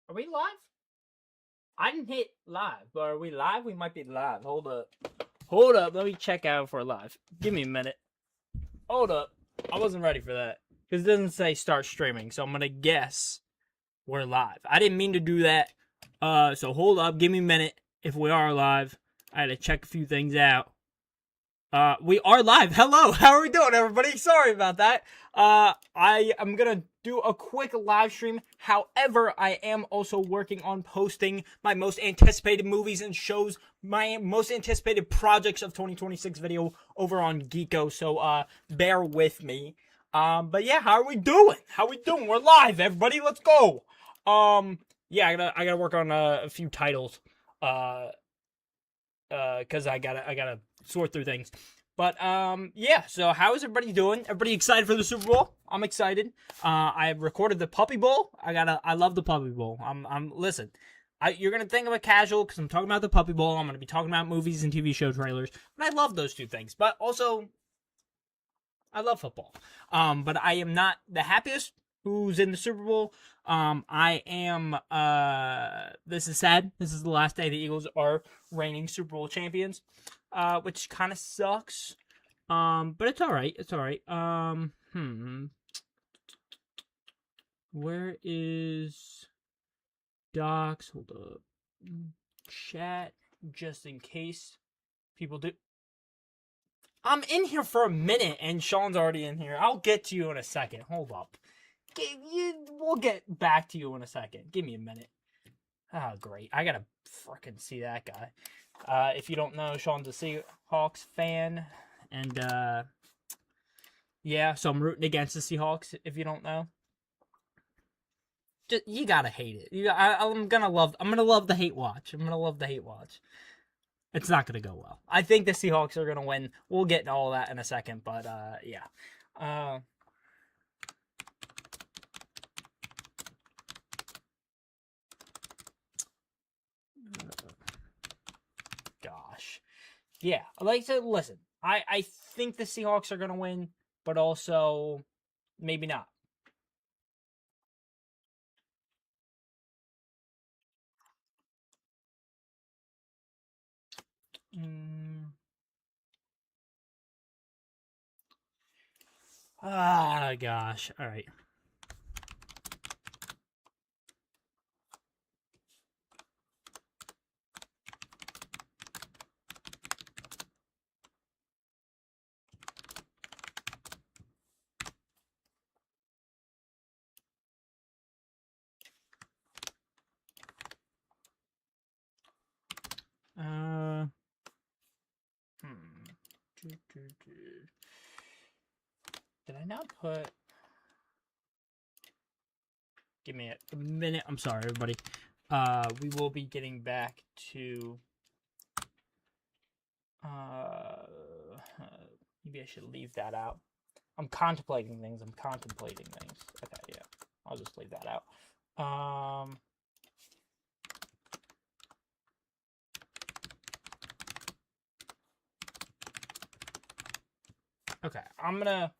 Are we live? I didn't hit live, but are we live? We might be live. Hold up. Hold up. Let me check out if we're live. Give me a minute. Hold up. I wasn't ready for that. Because it doesn't say start streaming, so I'm going to guess we're live. I didn't mean to do that. So hold up. Give me a minute if we are live. I had to check a few things out. We are live. Hello. How are we doing, everybody? Sorry about that. I am gonna do a quick live stream. However, I am also working on posting my most anticipated movies and shows, my most anticipated projects of 2026 video over on Geeko. So, bear with me. But yeah, how are we doing? We're live, everybody. Let's go. Yeah, I gotta work on a few titles. Cause I gotta sort through things. But yeah, so how is everybody doing? Everybody excited for the Super Bowl? I'm excited. I recorded the Puppy Bowl. I love the Puppy Bowl. Listen, you're gonna think I'm a casual because I'm talking about the Puppy Bowl. I'm gonna be talking about movies and TV show trailers. And I love those two things. But also, I love football. But I am not the happiest who's in the Super Bowl. I am, this is sad. This is the last day the Eagles are reigning Super Bowl champions, which kind of sucks. But it's alright. Where is Docs? Hold up. Chat, just in case people do. I'm in here for a minute, and Sean's already in here. I'll get to you in a second. Hold up. We'll get back to you in a second. Give me a minute. Oh, great. I gotta frickin' see that guy. If you don't know, Sean's a Seahawks fan. And, yeah, so I'm rooting against the Seahawks, if you don't know. You gotta hate it. I'm gonna love the hate watch. It's not gonna go well. I think the Seahawks are gonna win. We'll get into all that in a second, but, yeah. Gosh. Yeah, like I said, listen, I think the Seahawks are going to win, but also maybe not. Ah, gosh. All right. Did I not put... Give me a minute. I'm sorry, everybody. We will be getting back to... maybe I should leave that out. I'm contemplating things. Okay, yeah. I'll just leave that out. Okay, I'm gonna...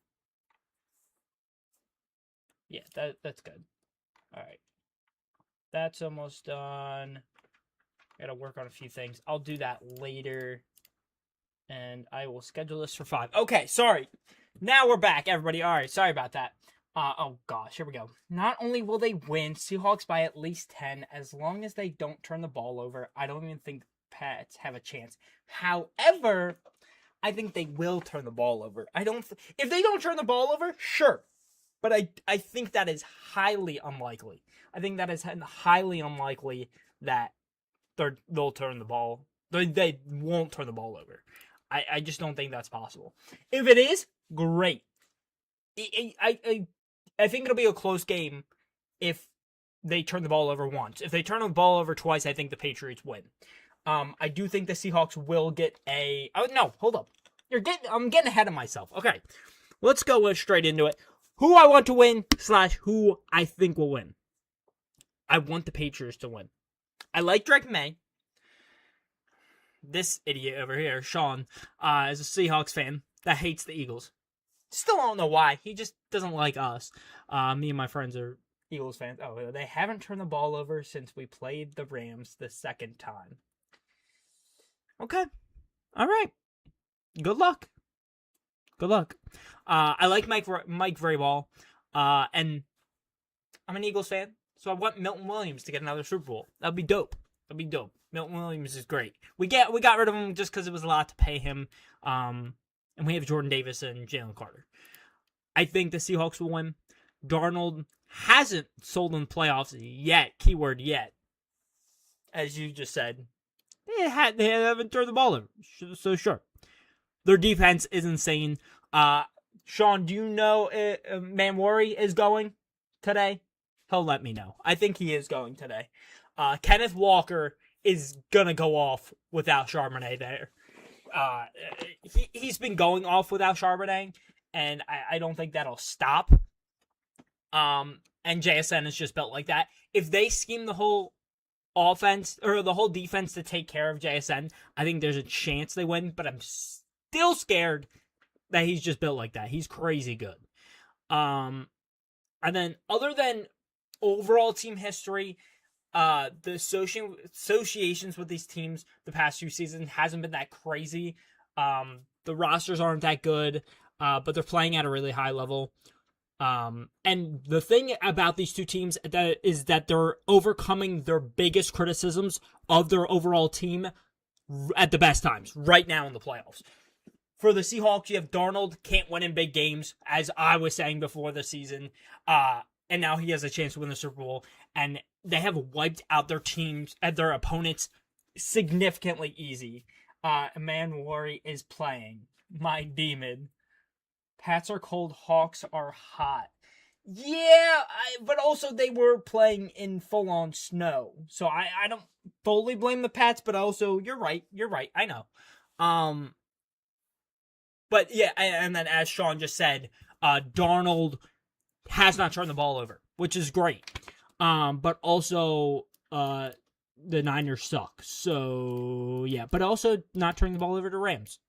Yeah, that's good. Alright. That's almost done. Gotta work on a few things. I'll do that later. And I will schedule this for 5. Okay, sorry. Now we're back, everybody. Alright, sorry about that. Oh gosh, here we go. Not only will they win Seahawks by at least 10, as long as they don't turn the ball over, I don't even think Pats have a chance. However, I think they will turn the ball over. If they don't turn the ball over, sure. But I think that is highly unlikely. I think that is highly unlikely that they'll turn the ball. They won't turn the ball over. I just don't think that's possible. If it is, great. I think it'll be a close game if they turn the ball over once. If they turn the ball over twice, I think the Patriots win. I do think the Seahawks will get a... Oh, no, hold up. I'm getting ahead of myself. Okay, let's go straight into it. Who I want to win / who I think will win. I want the Patriots to win. I like Drake May. This idiot over here, Sean, is a Seahawks fan that hates the Eagles. Still don't know why. He just doesn't like us. Me and my friends are Eagles fans. Oh, they haven't turned the ball over since we played the Rams the second time. Okay. All right. Good luck. Good luck. I like Mike Vrabel, and I'm an Eagles fan, so I want Milton Williams to get another Super Bowl. That'd be dope. Milton Williams is great. We got rid of him just because it was a lot to pay him, and we have Jordan Davis and Jalen Carter. I think the Seahawks will win. Darnold hasn't sold in the playoffs yet. Keyword yet. As you just said, they haven't turned the ball over. So sure. Their defense is insane. Sean, do you know Manwari is going today? He'll let me know. I think he is going today. Kenneth Walker is going to go off without Charbonnet there. He's been going off without Charbonnet, and I don't think that'll stop. And JSN is just built like that. If they scheme the whole offense or the whole defense to take care of JSN, I think there's a chance they win, but I'm still scared that he's just built like that. He's crazy good. And then other than overall team history, the associations with these teams the past few seasons hasn't been that crazy. The rosters aren't that good, but they're playing at a really high level. And the thing about these two teams is that they're overcoming their biggest criticisms of their overall team at the best times right now in the playoffs. For the Seahawks, you have Darnold can't win in big games, as I was saying before the season. And now he has a chance to win the Super Bowl. And they have wiped out their teams and their opponents significantly easy. Manwari is playing. My demon. Pats are cold, Hawks are hot. Yeah, but also they were playing in full-on snow. So I don't fully blame the Pats, but also, you're right, I know. But yeah, and then as Sean just said, Darnold has not turned the ball over, which is great. But also, the Niners suck. So, yeah. But also, not turning the ball over to Rams.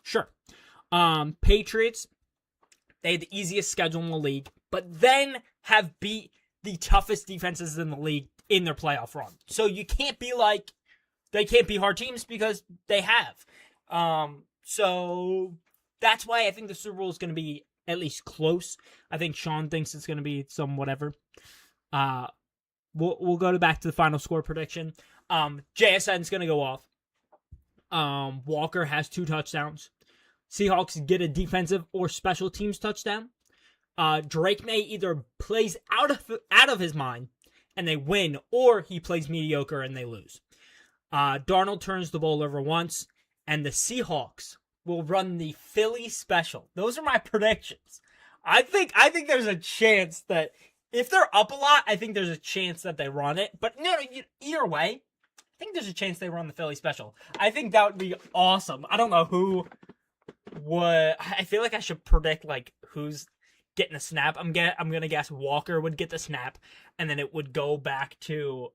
Sure. Patriots, they had the easiest schedule in the league, but then have beat the toughest defenses in the league in their playoff run. So, you can't be like, they can't be hard teams because they have. So, that's why I think the Super Bowl is going to be at least close. I think Sean thinks it's going to be some whatever. We'll go back to the final score prediction. JSN's going to go off. Walker has 2 touchdowns. Seahawks get a defensive or special teams touchdown. Drake May either plays out of his mind and they win, or he plays mediocre and they lose. Darnold turns the ball over once, and the Seahawks will run the Philly special. Those are my predictions. I think there's a chance that if they're up a lot, I think there's a chance that they run it. But no, either way, I think there's a chance they run the Philly special. I think that would be awesome. I don't know who would. I feel like I should predict like who's getting a snap. I'm gonna guess Walker would get the snap, and then it would go back to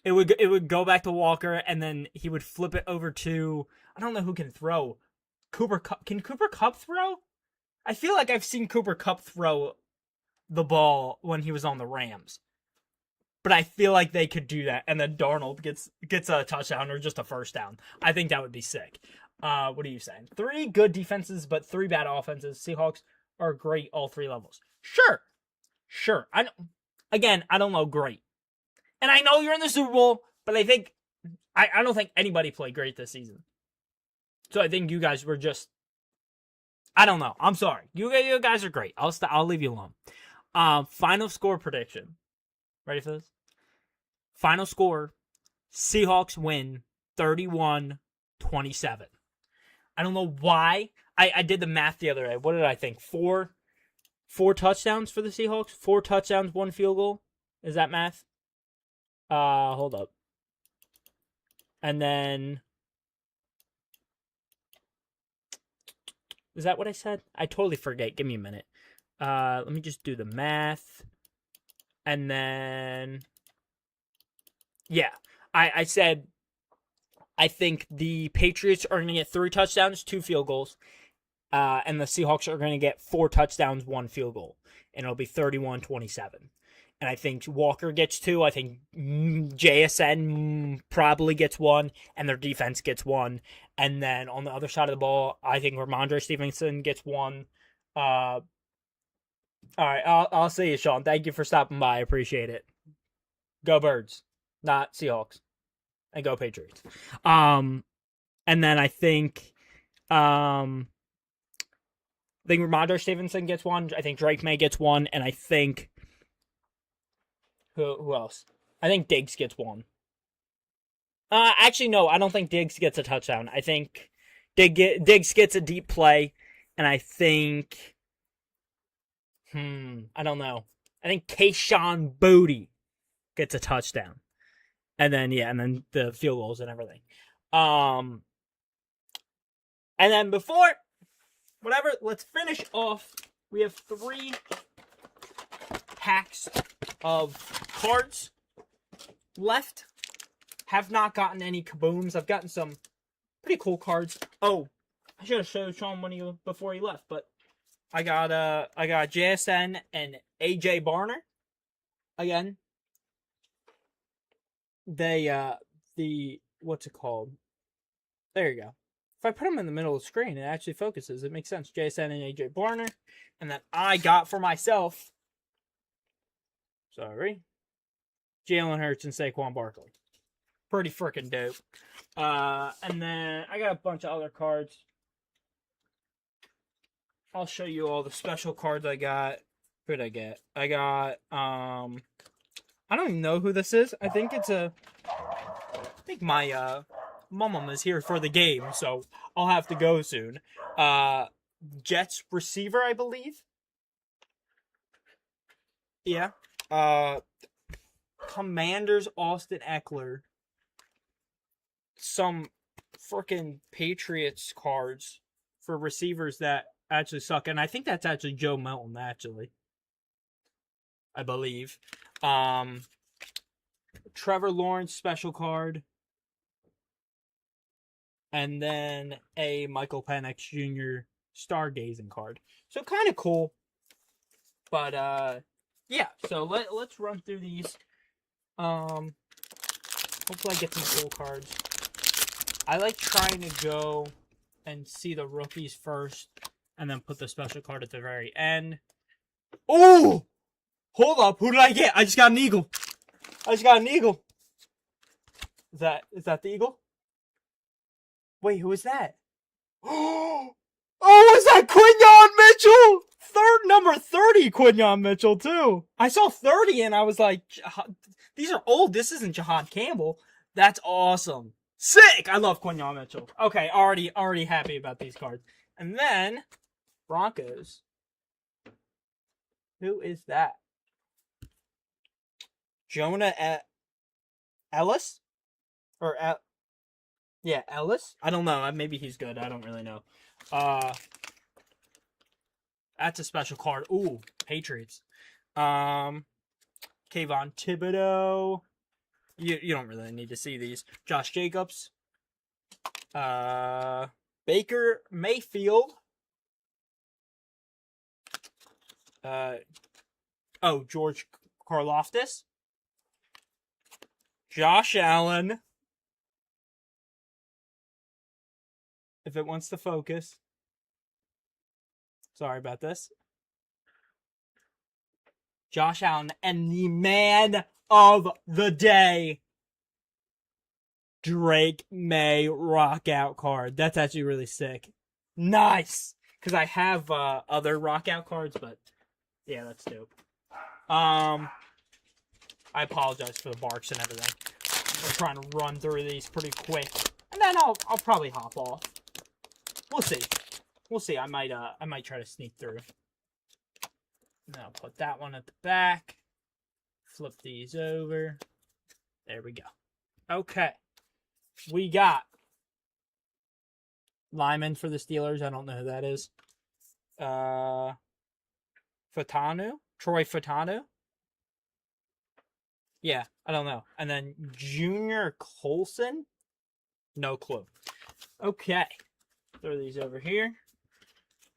It would go back to Walker, and then he would flip it over to, I don't know who can throw. Cooper Kupp. Can Cooper Kupp throw? I feel like I've seen Cooper Kupp throw the ball when he was on the Rams. But I feel like they could do that, and then Darnold gets a touchdown or just a first down. I think that would be sick. What are you saying? 3 good defenses, but 3 bad offenses. Seahawks are great all 3 levels. Sure. I don't know great. And I know you're in the Super Bowl, but I don't think anybody played great this season. So I think you guys were just, I don't know. I'm sorry. You guys are great. I'll leave you alone. Final score prediction. Ready for this? Final score, Seahawks win 31-27. I don't know why. I did the math the other day. What did I think? 4 touchdowns for the Seahawks? 4 touchdowns, 1 field goal? Is that math? Hold up. And then, is that what I said? I totally forget. Give me a minute. Let me just do the math. And then, yeah, I said, I think the Patriots are going to get 3 touchdowns, 2 field goals. And the Seahawks are going to get 4 touchdowns, 1 field goal. and it'll be 31-27. And I think Walker gets 2. I think JSN probably gets 1, and their defense gets 1. And then on the other side of the ball, I think Ramondre Stevenson gets 1. All right, I'll see you, Sean. Thank you for stopping by. I appreciate it. Go Birds, not Seahawks, and go Patriots. And then I think Ramondre Stevenson gets 1. I think Drake May gets 1, and I think who else? I think Diggs gets 1. Actually, no, I don't think Diggs gets a touchdown. I think Diggs gets a deep play, and I think I don't know. I think Kayshon Boutte gets a touchdown, and then the field goals and everything. And then before whatever, let's finish off. We have 3 packs of cards left. Have not gotten any kabooms. I've gotten some pretty cool cards. Oh, I should have showed Sean before he left, but I got JSN and AJ Barner. Again, they what's it called? There you go. If I put them in the middle of the screen, it actually focuses. It makes sense. JSN and AJ Barner. And then I got for myself, Jalen Hurts and Saquon Barkley. Pretty freaking dope. And then I got a bunch of other cards. I'll show you all the special cards I got. Who did I get? I got, I don't even know who this is. I think my, mom is here for the game, so I'll have to go soon. Jets receiver, I believe. Yeah. Commanders Austin Eckler. Some freaking Patriots cards for receivers that actually suck, and I think that's actually Joe Milton, actually. I believe. Trevor Lawrence special card. And then a Michael Penix Jr. stargazing card. So kind of cool. But yeah, so let's run through these. Hopefully I get some cool cards. I like trying to go and see the rookies first and then put the special card at the very end. Oh! Hold up, who did I get? I just got an eagle. Is that the eagle? Wait, who is that? Oh, is that Quinyon Mitchell? Number 30 Quinyon Mitchell, too. I saw 30 and I was like, these are old. This isn't Jahad Campbell. That's awesome. Sick! I love Quinyon Mitchell. Okay, already happy about these cards. And then, Broncos. Who is that? Jonah Ellis? Yeah, Ellis? I don't know. Maybe he's good. I don't really know. That's a special card. Ooh, Patriots. Kayvon Thibodeau. You don't really need to see these. Josh Jacobs. Baker Mayfield. George Karlaftis. Josh Allen. If it wants to focus. Sorry about this. Josh Allen and the man of the day, Drake May rock out card. That's actually really sick. Nice. Because I have other rock out cards, but yeah, that's dope. I apologize for the barks and everything. I'm trying to run through these pretty quick, and then I'll probably hop off. We'll see. I might try to sneak through. And I'll put that one at the back. Flip these over. There we go. Okay. We got Lyman for the Steelers. I don't know who that is. Troy Fatanu. Yeah, I don't know. And then Junior Colson. No clue. Okay. Throw these over here.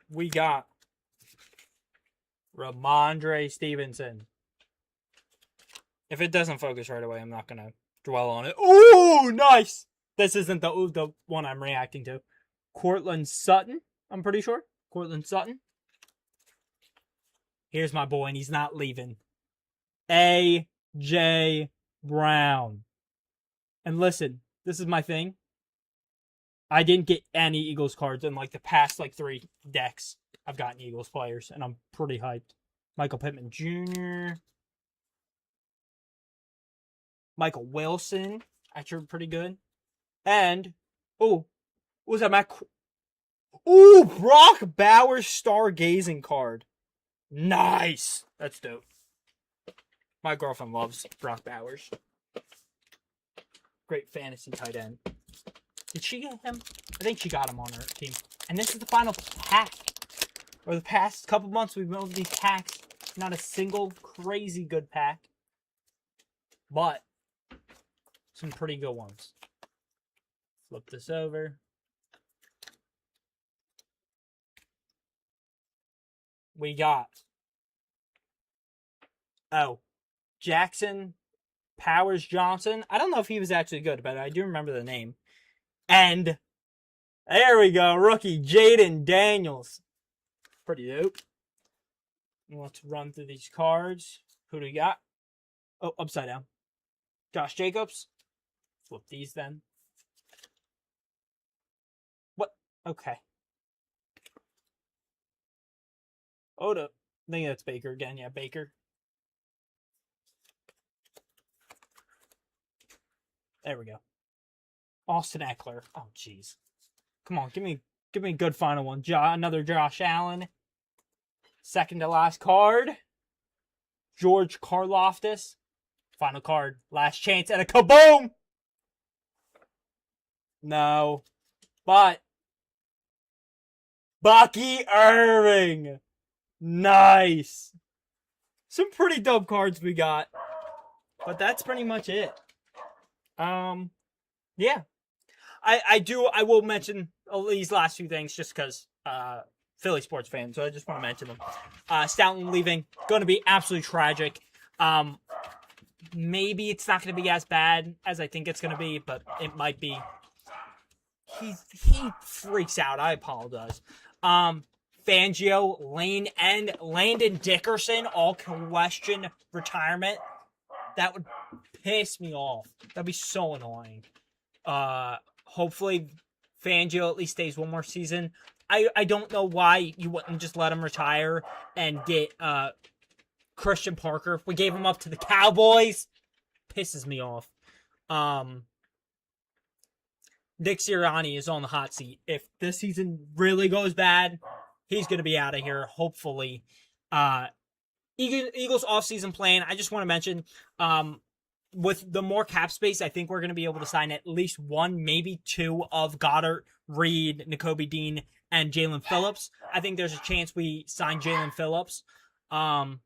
We got Ramondre Stevenson. If it doesn't focus right away, I'm not going to dwell on it. Ooh, nice! This isn't the one I'm reacting to. Cortland Sutton, I'm pretty sure. Cortland Sutton. Here's my boy, and he's not leaving. A.J. Brown. And listen, this is my thing. I didn't get any Eagles cards in like the past 3 decks. I've gotten Eagles players, and I'm pretty hyped. Michael Pittman Jr. Michael Wilson, actually pretty good. And, what was that, Matt? Brock Bowers Stargazing card. Nice. That's dope. My girlfriend loves Brock Bowers. Great fantasy tight end. Did she get him? I think she got him on her team. And this is the final pack. For the past couple months, we've built these packs. Not a single crazy good pack. But some pretty good ones. Flip this over. We got Jackson Powers Johnson. I don't know if he was actually good, but I do remember the name. And there we go, rookie Jaden Daniels. Pretty dope. Let's run through these cards. Who do we got? Oh, upside down. Josh Jacobs. Flip these then. What? Okay. I think that's Baker again. Yeah, Baker. There we go. Austin Eckler. Oh, jeez. Come on, give me a good final one. Another Josh Allen. Second to last card. George Karlaftis. Final card. Last chance and a kaboom! No. But Bucky Irving. Nice. Some pretty dope cards we got. But that's pretty much it. Yeah. I will mention these last few things just because Philly sports fan, so I just want to mention them. Stoutland leaving, going to be absolutely tragic. Maybe it's not going to be as bad as I think it's going to be, but it might be. He freaks out. I apologize. Fangio, Lane, and Landon Dickerson all question retirement. That would piss me off. That'd be so annoying. Hopefully Fangio at least stays one more season. I don't know why you wouldn't just let him retire and get Christian Parker. If we gave him up to the Cowboys, pisses me off. Nick Sirianni is on the hot seat. If this season really goes bad, he's going to be out of here, hopefully. Eagles offseason plan, I just want to mention, with the more cap space, I think we're going to be able to sign at least one, maybe two of Goddard, Reed, Nakobe Dean, and Jalen Phillips. I think there's a chance we sign Jalen Phillips. And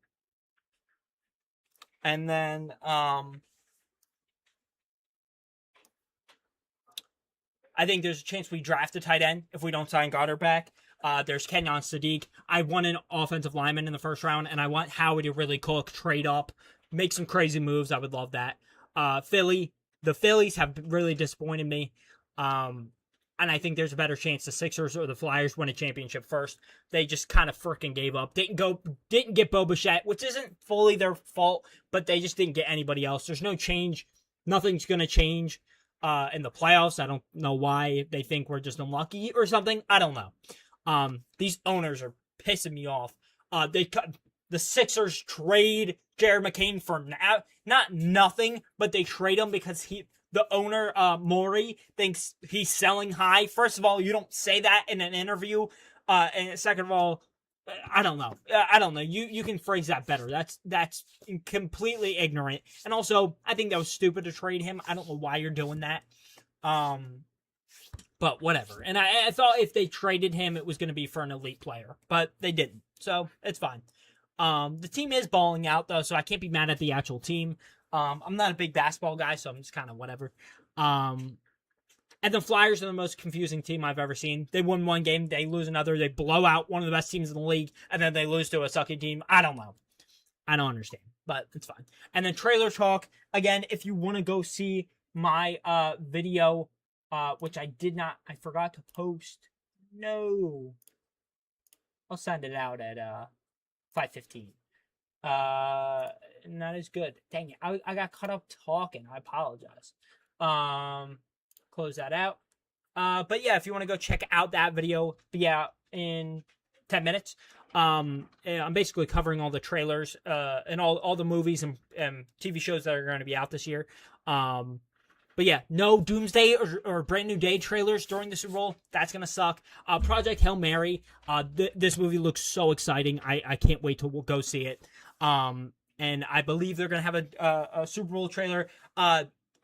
then I think there's a chance we draft a tight end if we don't sign Goddard back. There's Kenyon Sadiq. I want an offensive lineman in the first round, and I want Howie to really cook, trade up, make some crazy moves. I would love that. The Phillies have really disappointed me. And I think there's a better chance the Sixers or the Flyers win a championship first. They just kind of freaking gave up. Didn't get Bo Bichette, which isn't fully their fault, but they just didn't get anybody else. There's no change. Nothing's going to change in the playoffs. I don't know why they think we're just unlucky or something. I don't know. These owners are pissing me off. The Sixers trade Jared McCain for not nothing, but they trade him because the owner, Maury, thinks he's selling high. First of all, you don't say that in an interview. And second of all, I don't know. You can phrase that better. That's completely ignorant. And also, I think that was stupid to trade him. I don't know why you're doing that. But whatever. And I thought if they traded him, it was going to be for an elite player. But they didn't. So, it's fine. The team is balling out, though, so I can't be mad at the actual team. I'm not a big basketball guy, so I'm just kind of whatever. And the Flyers are the most confusing team I've ever seen. They win one game, they lose another, they blow out one of the best teams in the league, and then they lose to a sucky team. I don't know. I don't understand, but it's fine. And then trailer talk. Again, if you want to go see my video, which I forgot to post. No. I'll send it out at 5:15. Not as good. Dang it. I got caught up talking. I apologize. Close that out. But yeah, if you want to go check out that video, be out in 10 minutes. I'm basically covering all the trailers and all the movies and TV shows that are going to be out this year. But yeah, no Doomsday or Brand New Day trailers during the Super Bowl. That's going to suck. Project Hail Mary. This movie looks so exciting. I can't wait to go see it. And I believe they're going to have a Super Bowl trailer.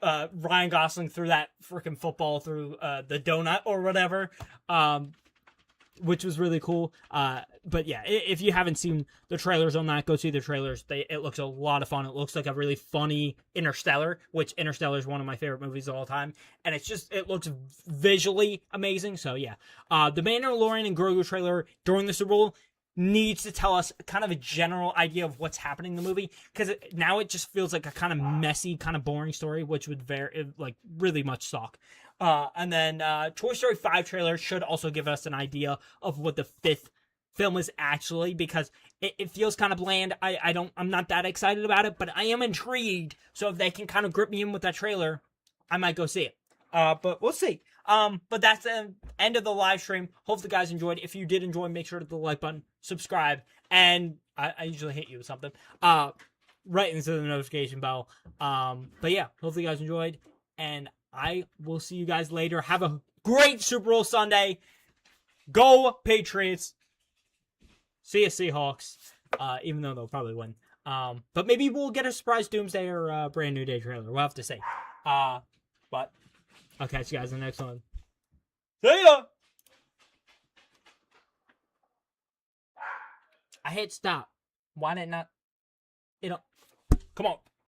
Ryan Gosling threw that freaking football through the donut or whatever. Which was really cool. But yeah, if you haven't seen the trailers on that, go see the trailers. It looks a lot of fun. It looks like a really funny Interstellar, which Interstellar is one of my favorite movies of all time. And it looks visually amazing. So yeah, the Mandalorian and Grogu trailer during the Super Bowl needs to tell us kind of a general idea of what's happening in the movie, because now it just feels like a kind of messy, kind of boring story, which would really much suck. And then Toy Story 5 trailer should also give us an idea of what the 5th film is actually, because it feels kind of bland. I'm not that excited about it, but I am intrigued. So if they can kind of grip me in with that trailer, I might go see it. But we'll see. But that's the end of the live stream. Hope the guys enjoyed. If you did enjoy, make sure to hit the like button, subscribe, and I usually hit you with something. Right into the notification bell. But yeah, hopefully you guys enjoyed, and I will see you guys later. Have a great Super Bowl Sunday. Go Patriots. See you Seahawks. Even though they'll probably win. But maybe we'll get a surprise Doomsday or Brand New Day trailer. We'll have to see. But I'll catch you guys in the next one. See ya! I hit stop. Why did it not? Come on.